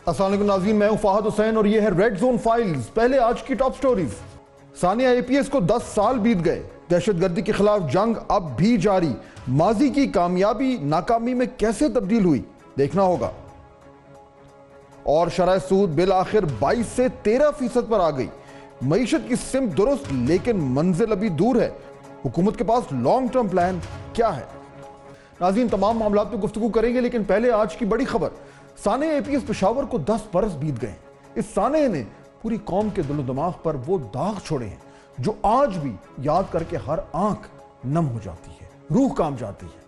السلام علیکم ناظرین، میں ہوں فہد حسین اور یہ ہے ریڈ زون فائلز۔ پہلے آج کی ٹاپ سٹوریز۔ ثانیہ اے پی ایس کو 10 سال بیت گئے، دہشت گردی کے خلاف جنگ اب بھی جاری، ماضی کی کامیابی ناکامی میں کیسے تبدیل ہوئی دیکھنا ہوگا۔ اور شرح سود بالآخر 22 سے 13% پر آ گئی، معیشت کی سمت درست لیکن منزل ابھی دور ہے، حکومت کے پاس لانگ ٹرم پلان کیا ہے؟ ناظرین، تمام معاملات پہ گفتگو کریں گے، لیکن پہلے آج کی بڑی خبر۔ ثانیہ اے پی ایس پشاور کو 10 برس بیت گئے۔ اس ثانیہ نے پوری قوم کے دل و دماغ پر وہ داغ چھوڑے ہیں جو آج بھی یاد کر کے ہر آنکھ نم ہو جاتی ہے، روح کام جاتی ہے۔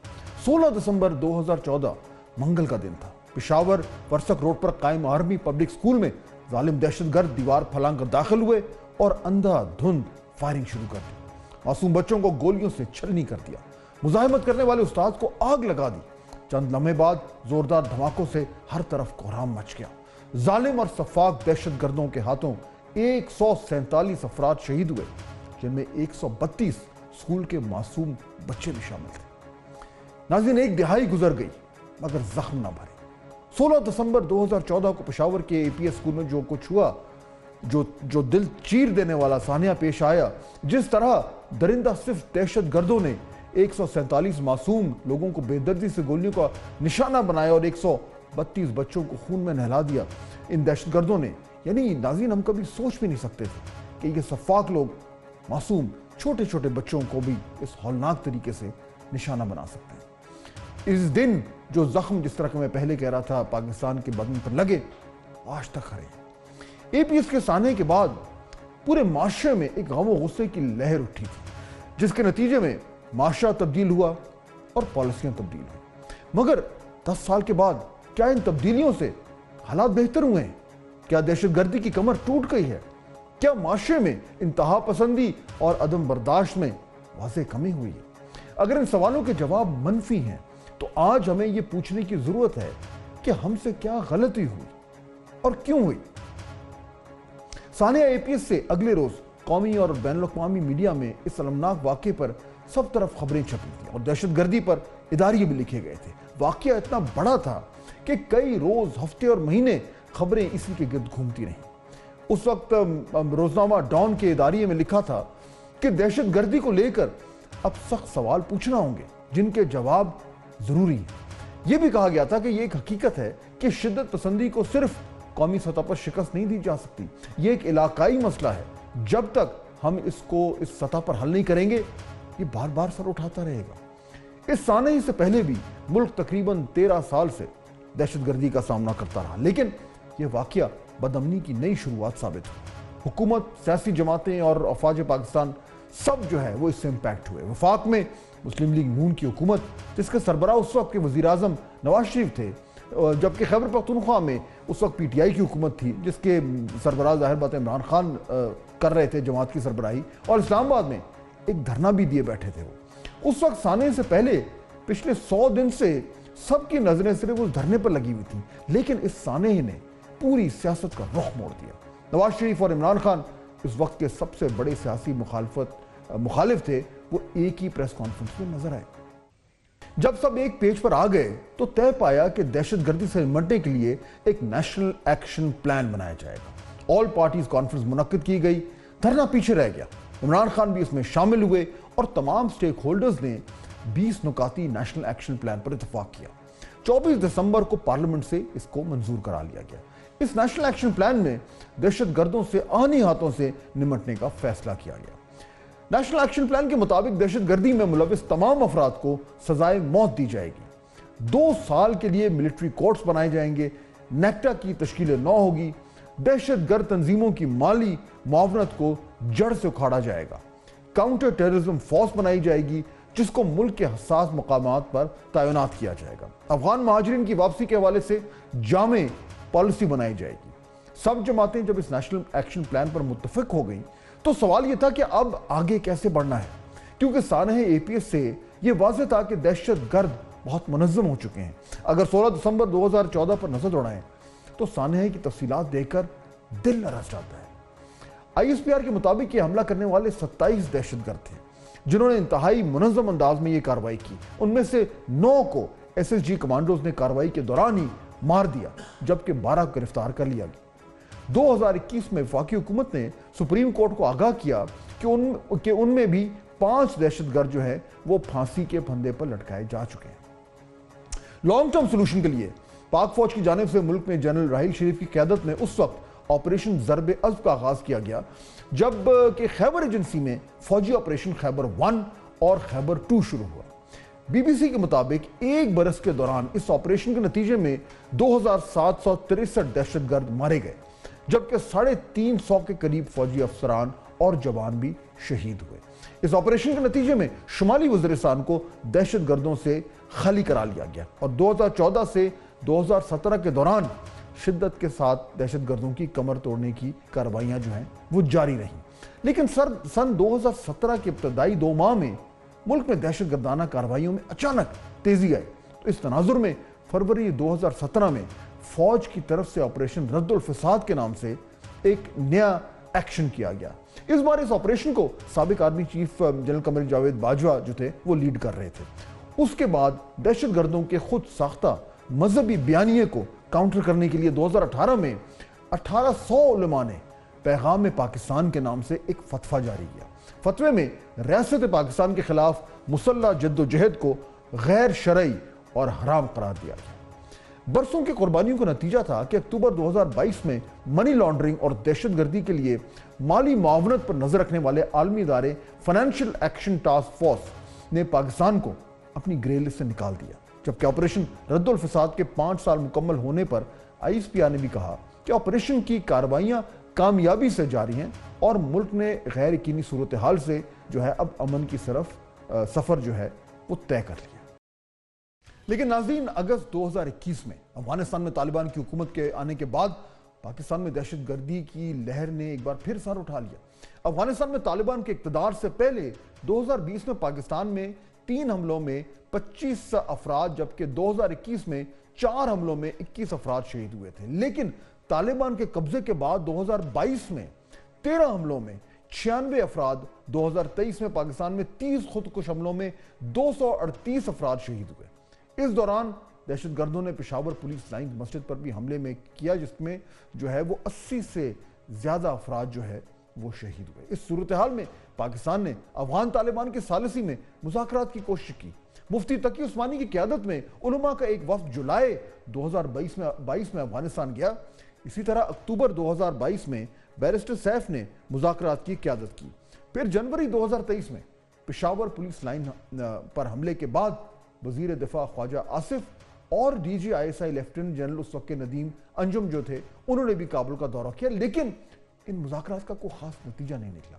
16 دسمبر 2014 منگل کا دن تھا۔ پشاور ورسک روڈ پر قائم آرمی پبلک سکول میں ظالم دہشت گرد دیوار پھلانگ کر داخل ہوئے اور اندھا دھند فائرنگ شروع کر دی۔ معصوم بچوں کو گولیوں سے چھلنی کر دیا، مزاحمت کرنے والے استاد کو آگ لگا دی۔ چند لمحے بعد زوردار دھماکوں سے ہر طرف کوہرام مچ گیا۔ ظالم اور سفاک دہشت گردوں کے ہاتھوں 147 افراد شہید ہوئے، جن میں 132 سکول کے معصوم بچے بھی شامل تھے۔ ناظرین، ایک دہائی گزر گئی مگر زخم نہ بھرے۔ 16 دسمبر 2014 کو پشاور کے اے پی ایس سکول میں جو کچھ ہوا، جو دل چیر دینے والا ثانیہ پیش آیا، جس طرح درندہ صرف دہشت گردوں نے 147 معصوم لوگوں کو بے دردی سے گولیوں کا نشانہ بنایا اور 132 بچوں کو خون میں نہلا دیا، ان دہشت گردوں نے، یعنی ناظرین ہم کبھی سوچ بھی نہیں سکتے تھے کہ یہ سفاک لوگ معصوم چھوٹے چھوٹے بچوں کو بھی اس ہولناک طریقے سے نشانہ بنا سکتے ہیں۔ اس دن جو زخم، جس طرح کہ میں پہلے کہہ رہا تھا، پاکستان کے بدن پر لگے، آج تک ہرے۔ اے پی ایس کے سانحے کے بعد پورے معاشرے میں ایک غم و غصے کی لہر اٹھی تھی، جس کے نتیجے میں معاشرہ تبدیل ہوا اور پالیسیاں تبدیل ہوئی۔ مگر 10 سال کے بعد کیا ان تبدیلیوں سے حالات بہتر ہوئے ہیں؟ کیا دہشت گردی کی کمر ٹوٹ گئی ہے؟ کیا معاشرے میں انتہا پسندی اور عدم برداشت میں واضح کمی ہوئی ہے؟ اگر ان سوالوں کے جواب منفی ہیں تو آج ہمیں یہ پوچھنے کی ضرورت ہے کہ ہم سے کیا غلطی ہوئی اور کیوں ہوئی؟ ثانیہ اے پی ایس سے اگلے روز قومی اور بین الاقوامی میڈیا میں اس المناک واقعے پر سب طرف خبریں چھپی تھیں اور دہشت گردی پر اداریے بھی لکھے گئے تھے۔ واقعہ اتنا بڑا تھا کہ کئی روز، ہفتے اور مہینے خبریں اسی کے گرد گھومتی رہیں۔ اس وقت روزنامہ ڈان کے اداریے میں لکھا تھا کہ دہشت گردی کو لے کر اب سخت سوال پوچھنا ہوں گے جن کے جواب ضروری ہیں۔ یہ بھی کہا گیا تھا کہ یہ ایک حقیقت ہے کہ شدت پسندی کو صرف قومی سطح پر شکست نہیں دی جا سکتی، یہ ایک علاقائی مسئلہ ہے۔ جب تک ہم اس کو اس سطح پر حل نہیں کریں گے، یہ بار بار سر اٹھاتا رہے گا۔ اس سانحے سے پہلے بھی ملک تقریباً 13 سال سے دہشت گردی کا سامنا کرتا رہا، لیکن یہ واقعہ بدامنی کی نئی شروعات ثابت ہوئی۔ حکومت، سیاسی جماعتیں اور افواج پاکستان سب جو ہے وہ اس سے امپیکٹ ہوئے۔ وفاق میں مسلم لیگ نون کی حکومت، جس کے سربراہ اس وقت کے وزیر اعظم نواز شریف تھے، جبکہ خیبر پختونخوا میں اس وقت پی ٹی آئی کی حکومت تھی، جس کے سربراہ ظاہر بات عمران خان کر رہے تھے جماعت کی سربراہی، اور اسلام آباد میں ایک دھرنا بھی دیے بیٹھے تھے وہ۔ اس وقت سانحے سے پہلے پچھلے 100 دن سے سب کی نظریں صرف اس دھرنے پر لگی ہوئی تھیں، لیکن اس سانحے نے پوری سیاست کا رخ موڑ دیا۔ نواز شریف اور عمران خان اس وقت کے سب سے بڑے سیاسی مخالف تھے، وہ ایک ہی پریس کانفرنس میں نظر آئے۔ جب سب ایک پیج پر آ گئے تو طے پایا کہ دہشت گردی سے نمٹنے کے لیے ایک نیشنل ایکشن پلان بنایا جائے گا۔ آل پارٹیز کانفرنس منعقد کی گئی، دھرنا پیچھے رہ گیا۔ عمران خان بھی اس میں شامل ہوئے اور تمام سٹیک ہولڈرز نے 20 نکاتی نیشنل ایکشن پلان پر اتفاق کیا۔ 24 دسمبر کو پارلیمنٹ سے اس کو منظور کرا لیا گیا۔ اس نیشنل ایکشن پلان میں دہشت گردوں سے آہنی ہاتھوں سے نمٹنے کا فیصلہ کیا گیا۔ نیشنل ایکشن پلان کے مطابق دہشت گردی میں ملوث تمام افراد کو سزائے موت دی جائے گی۔ 2 سال کے لیے ملٹری کورٹس بنائے جائیں گے، نیکٹا کی تشکیل نو ہوگی، دہشت گرد تنظیموں کی مالی معاونت کو جڑ سے اکھاڑا جائے گا، کاؤنٹر ٹیررزم فورس بنائی جائے گی جس کو ملک کے حساس مقامات پر تعینات کیا جائے گا۔ افغان مہاجرین کی واپسی کے حوالے سے جامع پالیسی بنائی جائے گی۔ سب جماعتیں جب اس نیشنل ایکشن پلان پر متفق ہو گئیں تو سوال یہ تھا کہ اب آگے کیسے بڑھنا ہے، کیونکہ سانحہ اے پی ایس سے یہ واضح تھا کہ دہشت گرد بہت منظم ہو چکے ہیں۔ اگر 16 دسمبر 2014 پر نظر دوڑائیں تو سانحہ کی تفصیلات دیکھ کر دل لرز جاتا ہے۔ آئی ایس پی آر کے مطابق یہ حملہ کرنے والے 27 دہشت گرد تھے جنہوں نے انتہائی منظم انداز میں یہ کارروائی کی۔ ان میں سے 9 کو ایس ایس جی کمانڈوز نے کارروائی کے دوران ہی مار دیا جبکہ 12 کو گرفتار کر لیا گیا۔ 2021 میں وفاقی حکومت نے سپریم کورٹ کو آگاہ کیا کہ ان میں بھی 5 دہشت گرد جو ہے وہ پھانسی کے پھندے پر لٹکائے جا چکے ہیں۔ لانگ ٹرم سلوشن کے لیے پاک فوج کی جانب سے ملک میں جنرل راحیل شریف کی قیادت میں اس وقت آپریشن ضرب عضب کا آغاز کیا گیا جب کہ خیبر ایجنسی میں فوجی آپریشن خیبر 1 اور خیبر 2 شروع ہوا۔ بی بی سی کے مطابق ایک برس کے دوران اس آپریشن کے نتیجے میں 2763 دہشت گرد مارے گئے جبکہ 350 کے قریب فوجی افسران اور جوان بھی شہید ہوئے۔ اس آپریشن کے نتیجے میں شمالی وزیرستان کو دہشت گردوں سے خالی کرا لیا گیا اور 2014 سے 2017 کے دوران شدت کے ساتھ دہشت گردوں کی کمر توڑنے کی کارروائیاں جو ہیں وہ جاری رہیں۔ لیکن سن 2017 کے ابتدائی 2 ماہ میں ملک میں دہشت گردانہ کارروائیوں میں اچانک تیزی آئی، تو اس تناظر میں فروری 2017 میں فوج کی طرف سے آپریشن رد الفساد کے نام سے ایک نیا ایکشن کیا گیا۔ اس بار اس آپریشن کو سابق army chief general Qamar Javed Bajwa جو تھے وہ لیڈ کر رہے تھے۔ اس کے بعد دہشت گردوں کے خود ساختہ مذہبی بیانیے کو کاؤنٹر کرنے کے لیے 2018 میں 1800 علماء نے پیغام پاکستان کے نام سے ایک فتویٰ جاری کیا۔ فتوے میں ریاست پاکستان کے خلاف مسلح جد و جہد کو غیر شرعی اور حرام قرار دیا گیا۔ برسوں کی قربانیوں کا نتیجہ تھا کہ اکتوبر 2022 میں منی لانڈرنگ اور دہشت گردی کے لیے مالی معاونت پر نظر رکھنے والے عالمی ادارے فائنینشل ایکشن ٹاسک فورس نے پاکستان کو اپنی گرے لسٹ سے نکال دیا، جبکہ آپریشن رد الفساد کے 5 سال مکمل ہونے پر آئی ایس پی آر نے بھی کہا کہ آپریشن کی کارروائیاں کامیابی سے جاری ہیں اور ملک نے غیر یقینی صورتحال سے جو ہے اب امن کی طرف سفر جو ہے وہ طے کر لیا۔ لیکن ناظرین، اگست 2021 میں افغانستان میں طالبان کی حکومت کے آنے کے بعد پاکستان میں دہشت گردی کی لہر نے ایک بار پھر سر اٹھا لیا۔ افغانستان میں طالبان کے اقتدار سے پہلے 2020 میں پاکستان میں 3 حملوں میں 25 افراد جبکہ 2021 میں 4 حملوں میں 21 افراد شہید ہوئے تھے، لیکن طالبان کے قبضے کے بعد 2022 میں 13 حملوں میں 96 افراد، 2023 میں پاکستان میں 30 خودکش حملوں میں 238 افراد شہید ہوئے۔ اس دوران دہشت گردوں نے پشاور پولیس لائن مسجد پر بھی حملے میں کیا جس میں جو ہے وہ 80 سے زیادہ افراد جو ہے وہ شہید ہوئے۔ اس صورتحال میں پاکستان نے افغان طالبان کی ثالثی میں مذاکرات کی کوشش کی۔ مفتی تقی عثمانی کی قیادت میں علماء کا ایک وفد جولائی 2022 میں افغانستان گیا۔ اسی طرح اکتوبر 2022 میں بیرسٹر سیف نے مذاکرات کی قیادت کی۔ پھر جنوری 2023 میں پشاور پولیس لائن پر حملے کے بعد وزیر دفاع خواجہ آصف اور D G I S I lieutenant general اس وقت کے ندیم انجم جو تھے انہوں نے بھی کابل کا دورہ کیا، لیکن ان مذاکرات کا کوئی خاص نتیجہ نہیں نکلا۔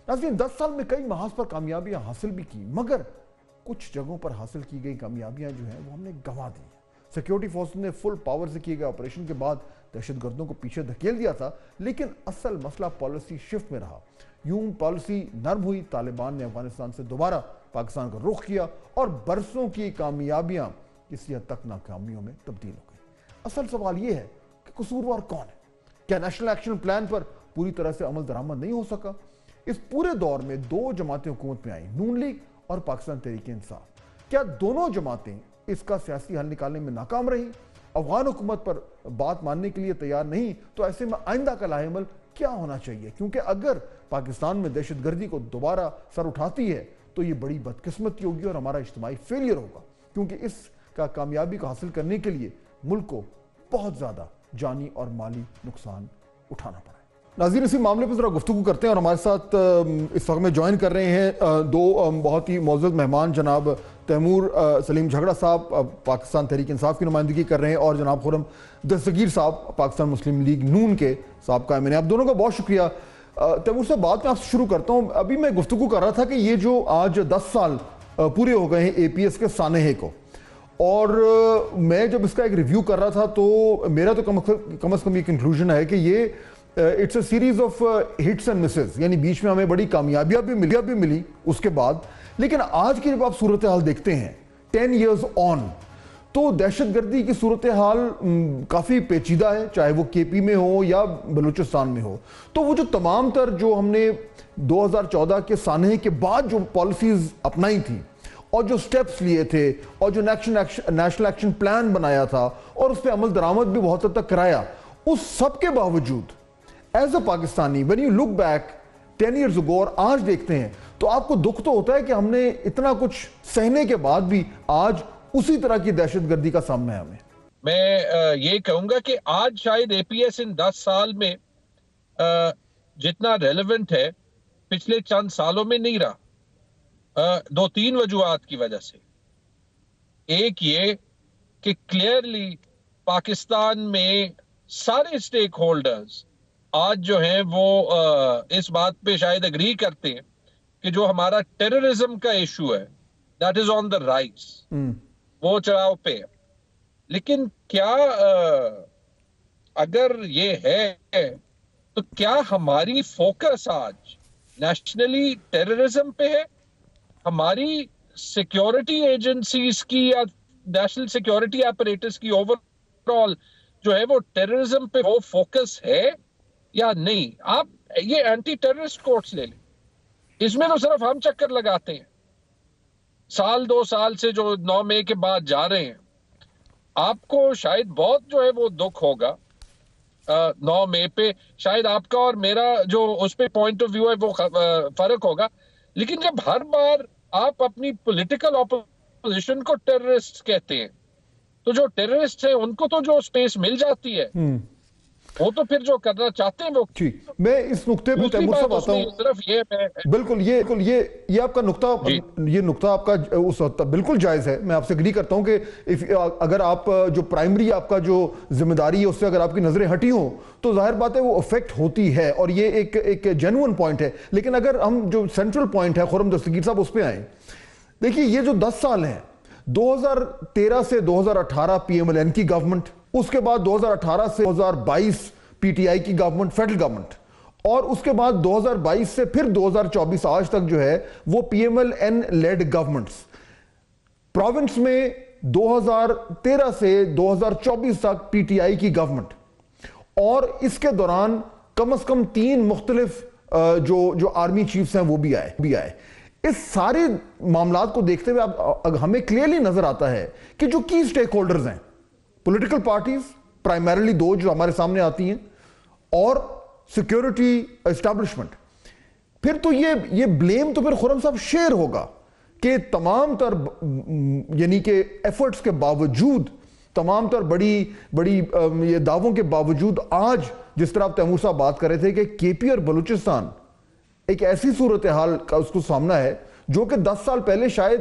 ناظرین، 10 سال میں کئی محاذ پر کامیابیاں حاصل بھی کی، مگر کچھ جگہوں پر حاصل کی گئی کامیابیاں جو ہیں وہ ہم نے گنوا دی ہیں۔ سیکیورٹی فورس نے فل پاور سے کیے گئے آپریشن کے بعد دہشت گردوں کو پیچھے دھکیل دیا تھا، لیکن اصل مسئلہ پالیسی شفٹ میں رہا۔ یوں پالیسی نرم ہوئی، طالبان نے افغانستان سے دوبارہ پاکستان کا رخ کیا اور برسوں کی کامیابیاں کسی حد تک ناکامیوں میں تبدیل ہو گئی۔ اصل سوال یہ ہے کہ قصوروار کون ہے؟ کیا نیشنل ایکشن پلان پر پوری طرح سے عمل درآمد نہیں ہو سکا؟ اس پورے دور میں 2 جماعتیں حکومت میں آئیں، نون لیگ اور پاکستان تحریک انصاف۔ کیا دونوں جماعتیں اس کا سیاسی حل نکالنے میں ناکام رہی؟ افغان حکومت پر بات ماننے کے لیے تیار نہیں، تو ایسے میں آئندہ کا لاہ عمل کیا ہونا چاہیے؟ کیونکہ اگر پاکستان میں دہشت گردی کو دوبارہ سر اٹھاتی ہے تو یہ بڑی بدقسمتی ہوگی اور ہمارا اجتماعی فیلئر ہوگا، کیونکہ اس کا کامیابی کو حاصل کرنے کے لیے ملک کو بہت زیادہ جانی اور مالی نقصان اٹھانا پڑا ہے۔ ناظرین، اسی معاملے پر ذرا گفتگو کرتے ہیں اور ہمارے ساتھ اس وقت میں جوائن کر رہے ہیں 2 بہت ہی معزز مہمان، جناب تیمور سلیم جھگڑا صاحب پاکستان تحریک انصاف کی نمائندگی کر رہے ہیں اور جناب خرم دستگیر صاحب پاکستان مسلم لیگ نون کے سابقہ ایم این اے۔ آپ دونوں کا بہت شکریہ۔ تیمور صاحب، بات میں آپ سے شروع کرتا ہوں۔ ابھی میں گفتگو کر رہا تھا کہ یہ جو آج 10 سال پورے ہو گئے ہیں اے پی ایس کے سانحے کو، اور میں جب اس کا ایک ریویو کر رہا تھا تو میرا تو کم از کم یہ کنکلوژن ہے کہ یہ it's a series of hits and misses, یعنی بیچ میں ہمیں بڑی کامیابیاں بھی ملی اس کے بعد، لیکن آج کی جب آپ صورتحال دیکھتے ہیں 10 ایئرز آن، تو دہشت گردی کی صورتحال کافی پیچیدہ ہے، چاہے وہ کے پی میں ہو یا بلوچستان میں ہو۔ تو وہ جو تمام تر جو ہم نے 2014 کے سانحے کے بعد جو پالیسیز اپنائی تھی اور جو سٹیپس لیے تھے اور جو نیشنل ایکشن پلان بنایا تھا اور اس پہ عمل درآمد بھی بہت حد تک کرایا. اس سب کے باوجود as a Pakistani when you look back 10 years ago اور آج دیکھتے ہیں تو آپ کو دکھ تو ہوتا ہے کہ ہم نے اتنا کچھ سہنے کے بعد بھی آج اسی طرح کی دہشت گردی کا سامنا ہے ہمیں. میں یہ کہوں گا کہ آج شاید اے پی ایس ان 10 سال میں جتنا ریلیونٹ ہے پچھلے چند سالوں میں نہیں رہا. 2-3 وجوہات کی وجہ سے. ایک یہ کہ کلیئرلی پاکستان میں سارے سٹیک ہولڈرز آج جو ہیں وہ اس بات پہ شاید اگری کرتے ہیں کہ جو ہمارا ٹیررزم کا ایشو ہے that is on the rise, وہ چڑھاؤ پہ ہے. لیکن کیا اگر یہ ہے تو کیا ہماری فوکس آج نیشنلی ٹیررزم پہ ہے؟ ہماری سیکیورٹی ایجنسیز کی یا نیشنل سیکیورٹی ایپریٹس کی اوور آل جو ہے وہ ٹیررزم پہ وہ فوکس ہے یا نہیں؟ آپ یہ اینٹی ٹیررسٹ کورٹس لے لیں، اس میں تو صرف ہم چکر لگاتے ہیں. 1-2 سال سے جو 9 مئی کے بعد جا رہے ہیں، آپ کو شاید بہت جو ہے وہ دکھ ہوگا 9 مئی پہ. شاید آپ کا اور میرا جو اس پہ پوائنٹ آف ویو ہے وہ فرق ہوگا، لیکن جب ہر بار آپ اپنی پولیٹیکل اپوزیشن کو ٹیررسٹ کہتے ہیں تو جو ٹیررسٹ ہیں ان کو تو جو سپیس مل جاتی ہے وہ تو پھر جو کرنا چاہتے ہیں وہ. میں اس نقطے پہ تیمور صاحب آتا ہوں. صرف یہ بالکل یہ آپ کا نقطہ یہ نقطہ آپ کا اس وقت بالکل جائز ہے. میں آپ سے اگری کرتا ہوں کہ اگر آپ جو پرائمری آپ کا جو ذمہ داری ہے اس سے اگر آپ کی نظریں ہٹی ہوں تو ظاہر بات ہے وہ افیکٹ ہوتی ہے اور یہ ایک جینوئن پوائنٹ ہے. لیکن اگر ہم جو سینٹرل پوائنٹ ہے خرم دستگیر صاحب اس پہ آئیں، دیکھیے یہ جو 10 سال ہیں 2013 سے 2018 پی ایم ایل این کی گورنمنٹ، اس کے بعد 2018 سے 2022 پی ٹی آئی کی گورنمنٹ، فیڈرل گورنمنٹ، اور اس کے بعد 2022 سے پھر 2024 آج تک جو ہے وہ P M L N led governments. Province میں 2013 سے 2024 تک پی ٹی آئی کی گورنمنٹ، اور اس کے دوران کم از کم 3 مختلف جو آرمی چیفز ہیں وہ بھی آئے. اس سارے معاملات کو دیکھتے ہوئے ہمیں کلیئرلی نظر آتا ہے کہ جو کی سٹیک ہولڈرز ہیں، پولیٹیکل پارٹیز پرائمریلی 2 جو ہمارے سامنے آتی ہیں، اور سیکیورٹی اسٹیبلشمنٹ، پھر تو یہ بلیم تو پھر خرم صاحب شیئر ہوگا کہ تمام تر یعنی کہ ایفرٹس کے باوجود، تمام تر بڑی یہ دعووں کے باوجود آج جس طرح آپ تیمور صاحب بات کر رہے تھے کہ کے پی اور بلوچستان ایک ایسی صورتحال کا اس کو سامنا ہے جو کہ 10 سال پہلے شاید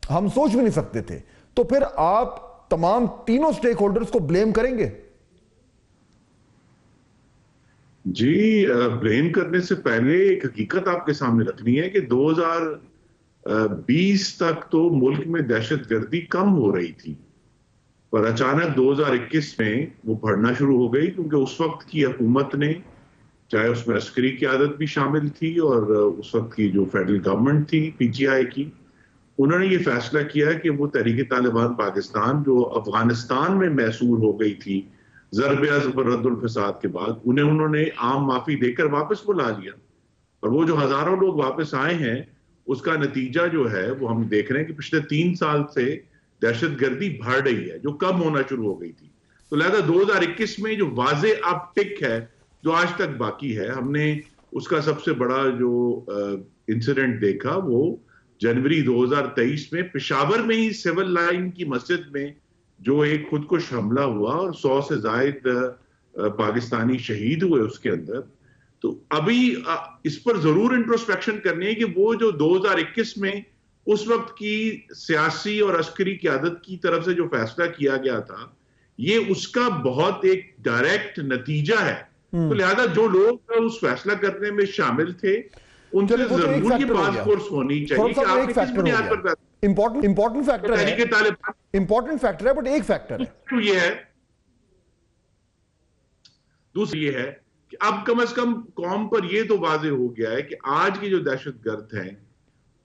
ہم سوچ بھی نہیں سکتے تھے. تو پھر آپ تمام تینوں سٹیک ہولڈرز کو بلیم کریں گے؟ جی، بلیم کرنے سے پہلے ایک حقیقت آپ کے سامنے رکھنی ہے کہ 2020 تک تو ملک میں دہشت گردی کم ہو رہی تھی، پر اچانک 2021 میں وہ بڑھنا شروع ہو گئی، کیونکہ اس وقت کی حکومت نے، چاہے اس میں عسکری قیادت بھی شامل تھی اور اس وقت کی جو فیڈرل گورنمنٹ تھی پی ٹی آئی کی، انہوں نے یہ فیصلہ کیا کہ وہ تحریک طالبان پاکستان جو افغانستان میں محصور ہو گئی تھی ضرب عضب رد الفساد کے بعد، انہوں نے عام معافی دے کر واپس بلا لیا. اور وہ جو ہزاروں لوگ واپس آئے ہیں اس کا نتیجہ جو ہے وہ ہم دیکھ رہے ہیں کہ پچھلے 3 سال سے دہشت گردی بڑھ رہی ہے جو کم ہونا شروع ہو گئی تھی. تو لہذا 2021 میں جو واضح اپ ٹک ہے جو آج تک باقی ہے، ہم نے اس کا سب سے بڑا جو انسیڈنٹ دیکھا وہ جنوری 2023 میں پشاور میں ہی سول لائن کی مسجد میں جو ایک خودکش حملہ ہوا اور 100 سے زائد پاکستانی شہید ہوئے اس کے اندر. تو ابھی اس پر ضرور انٹروسپیکشن کرنی ہے کہ وہ جو 2021 میں اس وقت کی سیاسی اور عسکری قیادت کی طرف سے جو فیصلہ کیا گیا تھا، یہ اس کا بہت ایک ڈائریکٹ نتیجہ ہے. تو لہذا جو لوگ اس فیصلہ کرنے میں شامل تھے ان سے ضرور یہ بات فورس ہونی چاہیے کہ آپ نے کس بنیاد پر امپورٹنٹ فیکٹر ہے بٹ ایک فیکٹر ہے یہ ہے. دوسری یہ ہے کہ اب کم از کم قوم پر یہ تو واضح ہو گیا ہے کہ آج کے جو دہشت گرد ہیں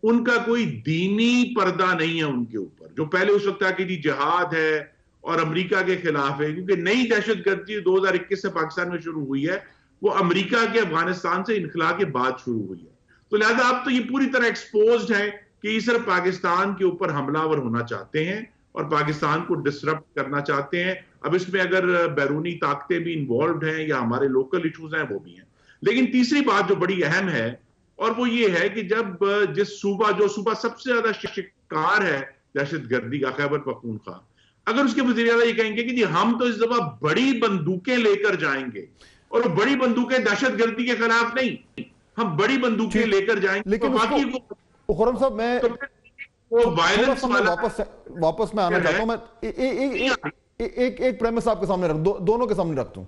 ان کا کوئی دینی پردہ نہیں ہے ان کے اوپر. جو پہلے اس وقت تھا کہ جی جہاد ہے اور امریکہ کے خلاف ہے، کیونکہ نئی دہشت گردی 2021 سے پاکستان میں شروع ہوئی ہے وہ امریکہ کے افغانستان سے انخلا کے بعد شروع ہوئی ہے. تو لہذا اب تو یہ پوری طرح ایکسپوزڈ ہے کہ یہ صرف پاکستان کے اوپر حملہ آور ہونا چاہتے ہیں اور پاکستان کو ڈسرپٹ کرنا چاہتے ہیں. اب اس میں اگر بیرونی طاقتیں بھی انوالوڈ ہیں یا ہمارے لوکل ایشوز ہیں وہ بھی ہیں. لیکن تیسری بات جو بڑی اہم ہے اور وہ یہ ہے کہ جب جس جو صوبہ سب سے زیادہ شکار ہے دہشت گردی کا، خیبر پختونخوا، اگر اس کے وزیر اعلیٰ یہ کہیں گے کہ جی ہم تو اس دفعہ بڑی بندوقیں لے کر جائیں گے، اور بڑی بندوقیں دہشت گردی کے خلاف نہیں، ہم بڑی بندوقیں لے کر جائیں گے، لیکن خرم صاحب میں واپس میں آنا چاہتا ہوں. میں ایک پریمس آپ کے سامنے دونوں کے سامنے رکھتا ہوں.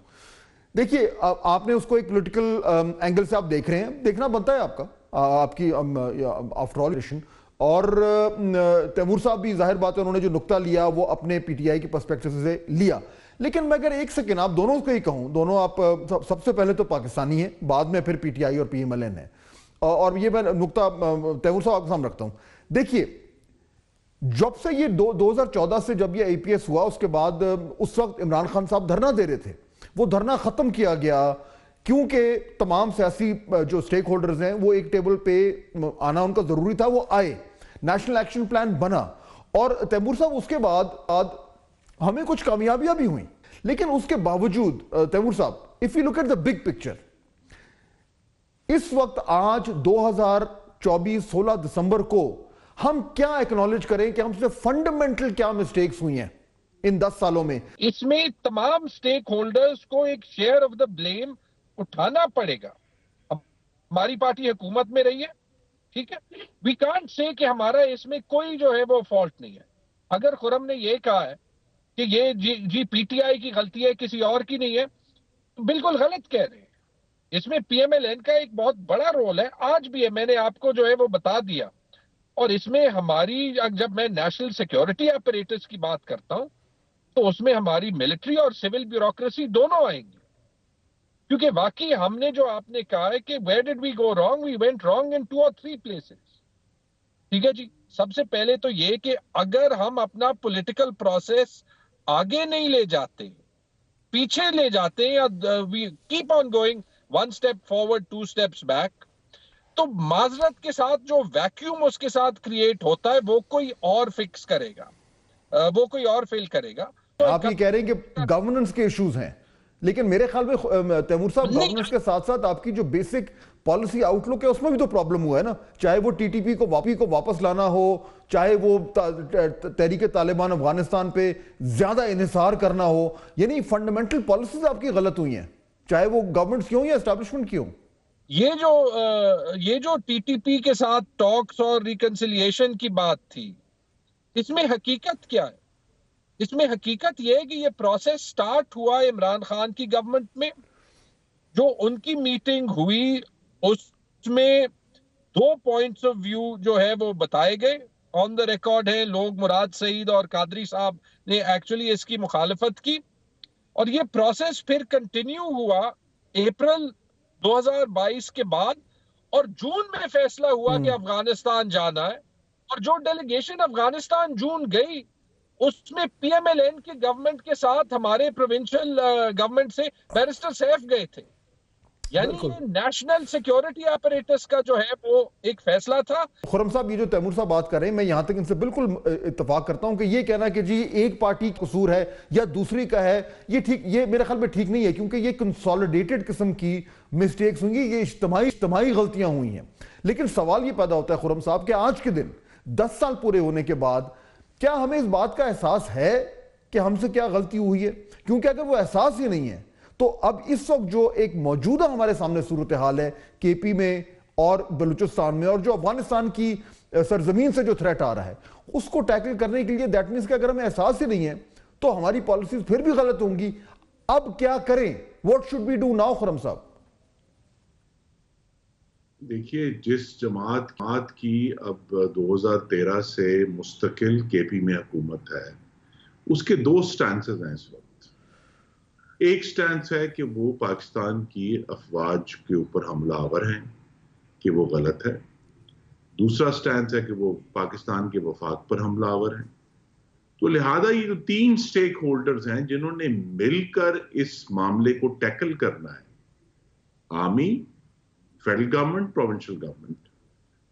دیکھیے آپ نے اس کو ایک پولیٹیکل اینگل سے آپ دیکھ رہے ہیں، دیکھنا بنتا ہے آپ کا، آپ کی آفٹر آل. اور تیمور صاحب بھی ظاہر بات ہے انہوں نے جو نقطہ لیا وہ اپنے پی ٹی آئی کی پرسپیکٹو سے لیا. لیکن میں اگر ایک سیکنڈ آپ دونوں کو ہی کہوں، دونوں آپ سب سے پہلے تو پاکستانی ہیں، بعد میں پھر پی ٹی آئی اور پی ایم ایل این ہے، اور یہ میں نقطہ تیمور صاحب آپ کے سامنے رکھتا ہوں. دیکھیے جب سے یہ 2014 سے جب یہ آئی پی ایس ہوا، اس کے بعد اس وقت عمران خان صاحب دھرنا دے رہے تھے، وہ دھرنا ختم کیا گیا کیونکہ تمام سیاسی جو سٹیک ہولڈرز ہیں وہ ایک ٹیبل پہ آنا ان کا ضروری تھا، وہ آئے، نیشنل ایکشن پلان بنا. اور تیمور صاحب اس کے بعد ہمیں کچھ کامیابیاں بھی ہوئیں، لیکن اس کے باوجود تیمور صاحب if you look at the big picture، اس وقت آج 2024 16 دسمبر کو ہم کیا ایکنالج کریں کہ ہم سے فنڈامنٹل کیا مسٹیکس ہوئی ہیں ان 10 سالوں میں؟ اس میں تمام سٹیک ہولڈرز کو ایک شیئر آف دا بلیم اٹھانا پڑے گا. ہماری پارٹی حکومت میں رہی ہے، ٹھیک ہے، وی کانٹ سے کہ ہمارا اس میں کوئی جو ہے وہ فالٹ نہیں ہے. اگر خرم نے یہ کہا ہے کہ یہ جی پی ٹی آئی کی غلطی ہے کسی اور کی نہیں ہے، بالکل غلط کہہ رہے ہیں. اس میں پی ایم ایل این کا ایک بہت بڑا رول ہے، آج بھی ہے، میں نے آپ کو جو ہے وہ بتا دیا. اور اس میں ہماری جب میں نیشنل سیکیورٹی آپریٹرز کی بات کرتا ہوں تو اس میں ہماری ملٹری اور سول بیوروکریسی دونوں آئیں گی. کیونکہ واقعی ہم نے جو آپ نے کہا ہے کہ where did we go wrong? We went wrong in 2 or 3 places. ٹھیک ہے جی. سب سے پہلے تو یہ کہ اگر ہم اپنا پولیٹیکل پروسیس آگے نہیں لے جاتے، پیچھے لے جاتے ہیں، یا we keep on going 1 step forward 2 steps back، تو معذرت کے ساتھ جو ویکیوم اس کے ساتھ کریٹ ہوتا ہے وہ کوئی اور فکس کرے گا، وہ کوئی اور فل کرے گا. آپ یہ کہہ رہے ہیں کہ گورننس کے ایشوز ہیں، لیکن میرے خیال میں تیمور صاحب گورننس کے ساتھ ساتھ آپ کی جو بیسک پالیسی آؤٹ لک ہے اس میں بھی تو پرابلم ہوا ہے نا. چاہے وہ ٹی ٹی پی کو واپس لانا ہو، چاہے وہ تحریک طالبان افغانستان پہ زیادہ انحصار کرنا ہو، یعنی فنڈامنٹل پالیسیز آپ کی غلط ہوئی ہیں، چاہے وہ گورنمنٹس کی ہوں یا اسٹیبلشمنٹ کی ہوں. یہ جو ٹی ٹی پی کے ساتھ ٹاکس اور ریکنسیلیشن کی بات تھی، اس میں حقیقت کیا ہے؟ اس میں حقیقت یہ ہے کہ یہ پروسیس سٹارٹ ہوا عمران خان کی گورنمنٹ میں. جو ان کی میٹنگ ہوئی اس میں 2 پوائنٹس آف ویو جو ہے وہ بتائے گئے، آن دا ریکارڈ ہے. لوگ مراد سعید اور قادری صاحب نے ایکچولی اس کی مخالفت کی، اور یہ پروسیس پھر کنٹینیو ہوا اپریل 2022 کے بعد، اور جون میں فیصلہ ہوا کہ افغانستان جانا ہے. اور جو ڈیلیگیشن افغانستان جون گئی اس میں پی ایم ایل این کی گورنمنٹ کے ساتھ ہمارے پروونشل گورنمنٹ سے بیرسٹر سیف گئے تھے. یعنی نیشنل سیکیورٹی آپریٹرز کا جو ہے وہ ایک فیصلہ تھا. خرم صاحب یہ جو تیمور صاحب بات کر رہے ہیں، میں یہاں تک ان سے بالکل اتفاق کرتا ہوں کہ یہ کہنا کہ جی ایک پارٹی قصور ہے یا دوسری کا ہے، یہ میرے خیال میں ٹھیک نہیں ہے، کیونکہ یہ کنسولیڈیٹڈ قسم کی مسٹیکس ہوئیں گی، یہ اجتماعی غلطیاں ہوئی ہیں. لیکن سوال یہ پیدا ہوتا ہے خرم صاحب کہ آج کے دن 10 سال پورے ہونے کے بعد کیا ہمیں اس بات کا احساس ہے کہ ہم سے کیا غلطی ہوئی ہے؟ کیونکہ اگر وہ احساس ہی نہیں ہے تو اب اس وقت جو ایک موجودہ ہمارے سامنے صورتحال ہے کے پی میں اور بلوچستان میں، اور جو افغانستان کی سرزمین سے جو تھریٹ آ رہا ہے، اس کو ٹیکل کرنے کے لیے دیٹ مینس کہ اگر ہمیں احساس ہی نہیں ہے تو ہماری پالیسیز پھر بھی غلط ہوں گی. اب کیا کریں؟ What should we do now Khurram sahib? دیکھیے، جس جماعت کی اب 2013 سے مستقل کے پی میں حکومت ہے، اس کے 2 سٹانسز ہیں اس وقت. ایک سٹانس ہے کہ وہ پاکستان کی افواج کے اوپر حملہ آور ہیں، کہ وہ غلط ہے. دوسرا سٹانس ہے کہ وہ پاکستان کے وفاق پر حملہ آور ہیں. تو لہذا یہ جو 3 سٹیک ہولڈرز ہیں جنہوں نے مل کر اس معاملے کو ٹیکل کرنا ہے، army, federal government, provincial government.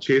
6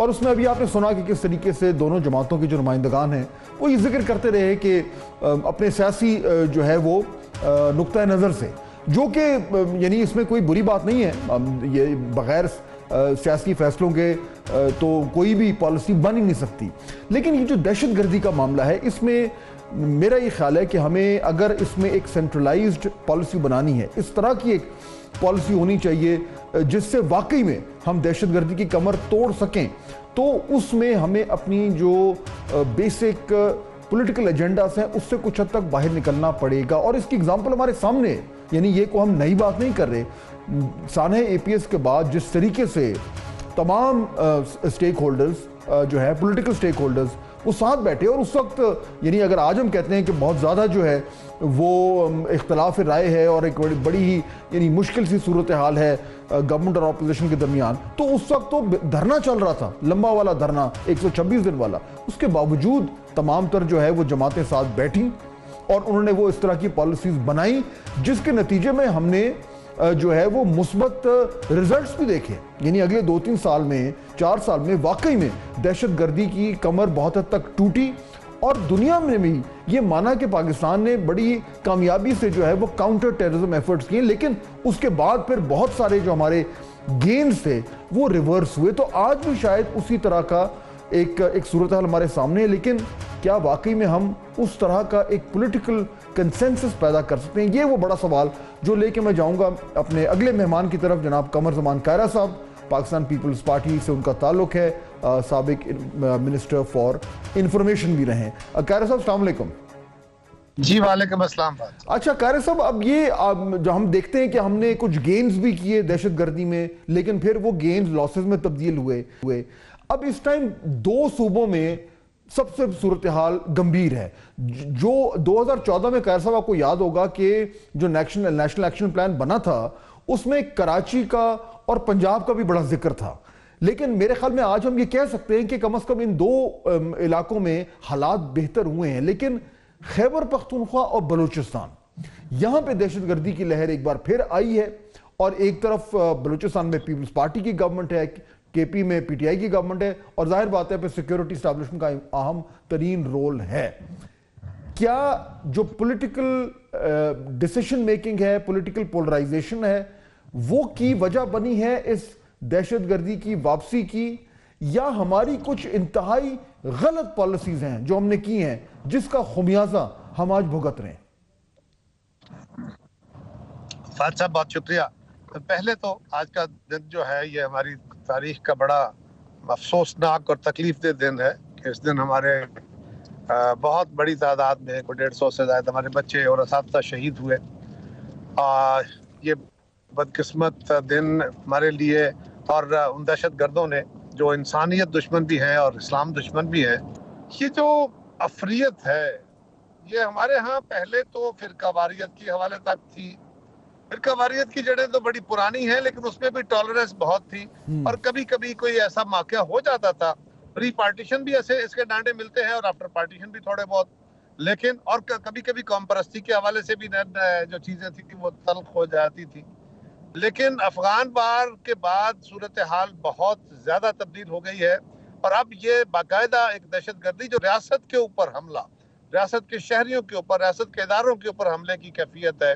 اور اس میں ابھی آپ نے سنا کہ کس طریقے سے دونوں جماعتوں کی جو نمائندگان ہیں وہ یہ ذکر کرتے رہے کہ اپنے سیاسی جو ہے وہ نقطہ نظر سے، جو کہ یعنی اس میں کوئی بری بات نہیں ہے، یہ بغیر سیاسی فیصلوں کے تو کوئی بھی پالیسی بن ہی نہیں سکتی، لیکن یہ جو دہشت گردی کا معاملہ ہے اس میں میرا یہ خیال ہے کہ ہمیں اگر اس میں ایک سینٹرلائزڈ پالیسی بنانی ہے، اس طرح کی ایک پالیسی ہونی چاہیے جس سے واقعی میں ہم دہشت گردی کی کمر توڑ سکیں، تو اس میں ہمیں اپنی جو بیسک پولیٹیکل ایجنڈاز ہیں اس سے کچھ حد تک باہر نکلنا پڑے گا، اور اس کی اگزامپل ہمارے سامنے ہے، یعنی یہ کو ہم نئی بات نہیں کر رہے۔ سانحہ اے پی ایس کے بعد جس طریقے سے تمام سٹیک ہولڈرز جو ہے پولیٹیکل سٹیک ہولڈرز وہ ساتھ بیٹھے، اور اس وقت یعنی اگر آج ہم کہتے ہیں کہ بہت زیادہ جو ہے وہ اختلاف رائے ہے اور ایک بڑی ہی یعنی مشکل سی صورتحال ہے گورنمنٹ اور اپوزیشن کے درمیان، تو اس وقت تو دھرنا چل رہا تھا، لمبا والا دھرنا 126 دن والا، اس کے باوجود تمام تر جو ہے وہ جماعتیں ساتھ بیٹھیں اور انہوں نے وہ اس طرح کی پالیسیز بنائیں جس کے نتیجے میں ہم نے جو ہے وہ مثبت ریزلٹس بھی دیکھے، یعنی اگلے 2-3 سال میں 4 سال میں واقعی میں دہشت گردی کی کمر بہت حد تک ٹوٹی، اور دنیا میں بھی یہ مانا کہ پاکستان نے بڑی کامیابی سے جو ہے وہ کاؤنٹر ٹیررزم ایفرٹس کیے، لیکن اس کے بعد پھر بہت سارے جو ہمارے گینز تھے وہ ریورس ہوئے، تو آج بھی شاید اسی طرح کا ایک صورتحال ہمارے سامنے ہے، لیکن کیا واقعی میں ہم اس طرح کا ایک پولیٹیکل کنسنسس پیدا کر سکتے ہیں؟ یہ وہ بڑا سوال جو لے کے میں جاؤں گا اپنے اگلے مہمان کی طرف، جناب قمر زمان کائرہ صاحب، پاکستان پیپلز پارٹی سے ان کا تعلق ہے، سابق منسٹر فار انفارمیشن بھی رہے ہیں۔ کائرہ صاحب السلام علیکم۔ جی وعلیکم السلام۔ اچھا کائرہ صاحب، اب یہ جو ہم دیکھتے ہیں کہ ہم نے کچھ گینز بھی کیے دہشت گردی میں، لیکن پھر وہ گینز لاسز میں تبدیل ہوئے۔ اب اس ٹائم 2 صوبوں میں سب سے صورتحال گمبھیر ہے، جو 2014 میں قائر صاحب آپ کو یاد ہوگا کہ جو نیشنل ایکشن پلان بنا تھا اس میں کراچی کا اور پنجاب کا بھی بڑا ذکر تھا، لیکن میرے خیال میں آج ہم یہ کہہ سکتے ہیں کہ کم از کم ان 2 علاقوں میں حالات بہتر ہوئے ہیں، لیکن خیبر پختونخوا اور بلوچستان یہاں پہ دہشت گردی کی لہر ایک بار پھر آئی ہے، اور ایک طرف بلوچستان میں پیپلز پارٹی کی گورنمنٹ ہے، کے پی میں پی ٹی آئی کی گورنمنٹ ہے، اور ظاہر بات ہے پہ سیکیورٹی اسٹیبلشمنٹ کا اہم ترین رول ہے۔ کیا جو پولیٹیکل ڈیسیشن میکنگ ہے، پولیٹیکل پولرائزیشن ہے، وہ کی وجہ بنی ہے اس دہشت گردی کی واپسی کی، یا ہماری کچھ انتہائی غلط پالیسیز ہیں جو ہم نے کی ہیں جس کا خمیازہ ہم آج بھگت رہے ہیں؟ فہد صاحب بہت شکریہ۔ پہلے تو آج کا دن جو ہے یہ ہماری تاریخ کا بڑا افسوسناک اور تکلیف دہ دن ہے کہ اس دن ہمارے بہت بڑی تعداد میں 150 سے زائد ہمارے بچے اور اساتذہ شہید ہوئے۔ یہ بدقسمت دن ہمارے لیے اور ان دہشت گردوں نے جو انسانیت دشمن بھی ہیں اور اسلام دشمن بھی ہیں، یہ جو افریت ہے یہ ہمارے ہاں پہلے تو فرقہ واریت کی حوالے تک تھی۔ فرقہ واریت کی جڑیں تو بڑی پرانی ہیں، لیکن اس میں بھی ٹالرنس بہت تھی، اور کبھی کبھی کوئی ایسا واقعہ ہو جاتا تھا، پری پارٹیشن بھی ایسے اس کے ڈانڈے ملتے ہیں اور آفٹر پارٹیشن بھی تھوڑے بہت، لیکن اور کبھی کبھی قوم پرستی کے حوالے سے بھی جو چیزیں تھیں وہ تلخ ہو جاتی تھی۔ لیکن افغان وار کے بعد صورتحال بہت زیادہ تبدیل ہو گئی ہے، اور اب یہ باقاعدہ ایک دہشت گردی جو ریاست کے اوپر حملہ، ریاست کے شہریوں کے اوپر، ریاست کے اداروں کے اوپر حملے کی کیفیت ہے،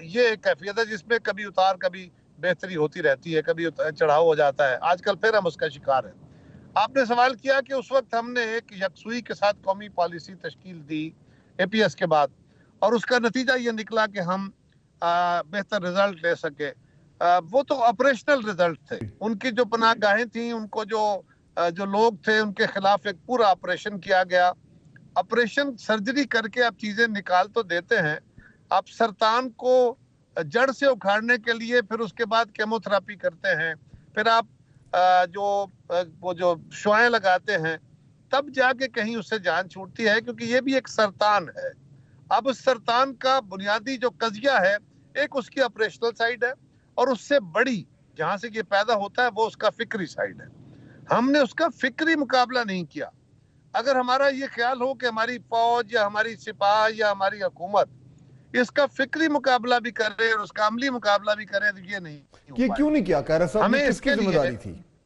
یہ ایک کیفیت ہے جس میں کبھی اتار کبھی بہتری ہوتی رہتی ہے، کبھی چڑھاؤ ہو جاتا ہے۔ آج کل پھر ہم اس کا شکار ہیں۔ آپ نے سوال کیا کہ اس وقت ہم نے ایک یکسوئی کے ساتھ قومی پالیسی تشکیل دی اے پی ایس کے بعد، اور اس کا نتیجہ یہ نکلا کہ ہم بہتر رزلٹ لے سکے۔ وہ تو آپریشنل رزلٹ تھے، ان کی جو پناہ گاہیں تھیں، ان کو جو لوگ تھے ان کے خلاف ایک پورا آپریشن کیا گیا۔ آپریشن سرجری کر کے آپ چیزیں نکال تو دیتے ہیں، آپ سرطان کو جڑ سے اکھاڑنے کے لیے پھر اس کے بعد کیمو تھراپی کرتے ہیں، پھر آپ وہ جو شعاعیں لگاتے ہیں، تب جا کے کہیں اس سے جان چھوٹتی ہے، کیونکہ یہ بھی ایک سرطان ہے۔ اب اس سرطان کا بنیادی جو قضیہ ہے، ایک اس کی آپریشنل سائیڈ ہے، اور اس سے بڑی جہاں سے یہ پیدا ہوتا ہے وہ اس کا فکری سائیڈ ہے۔ ہم نے اس کا فکری مقابلہ نہیں کیا۔ اگر ہمارا یہ خیال ہو کہ ہماری فوج یا ہماری سپاہ یا ہماری حکومت اس کا فکری مقابلہ بھی کر رہے اور اس کا عملی مقابلہ بھی کرے، تو یہ نہیں۔ یہ کیوں نہیں کیا قائرہ صاحب؟ ہمیں کس کی ذمہ داری تھی؟